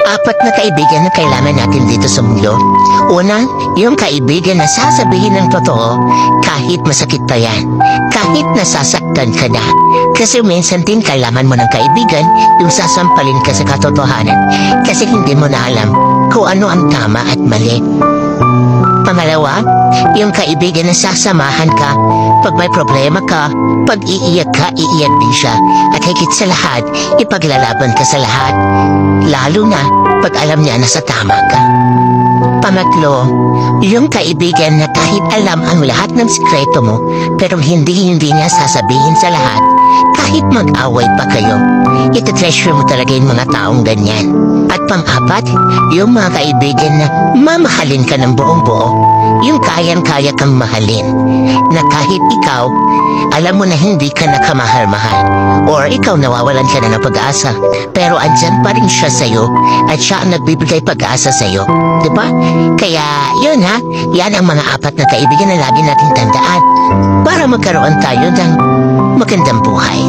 Apat na kaibigan na kailangan natin dito sa mundo. Una, yung kaibigan na sasabihin ng totoo kahit masakit pa yan. Kahit nasasaktan ka na. Kasi minsan din kailangan mo ng kaibigan yung sasampalin ka sa katotohanan. Kasi hindi mo na alam kung ano ang tama at mali. Pangalawa, yung kaibigan na sasamahan ka pag may problema ka, pag iiyak ka, iiyak din siya. At higit sa lahat, ipaglalaban ka sa lahat. Lalo na pag alam niya na sa tama ka. Pangatlo, yung kaibigan na kahit alam ang lahat ng sikreto mo, pero hindi niya sasabihin sa lahat, kahit mag-away pa kayo, iti-treasure mo talaga yung mga taong ganyan. At pang-apat, yung mga kaibigan na mamahalin ka ng buong-buo, yung kayang-kaya kang mahalin, na kahit ikaw, alam mo na hindi ka nakamahal-mahal, or ikaw nawawalan ka na ng pag-asa, pero andyan pa rin siya sa'yo, at siya ang nagbibigay pag-asa sa'yo. Diba? Kaya, yun ha, yan ang mga apat na kaibigan na lagi nating tandaan, para magkaroon tayo ng magandang buhay.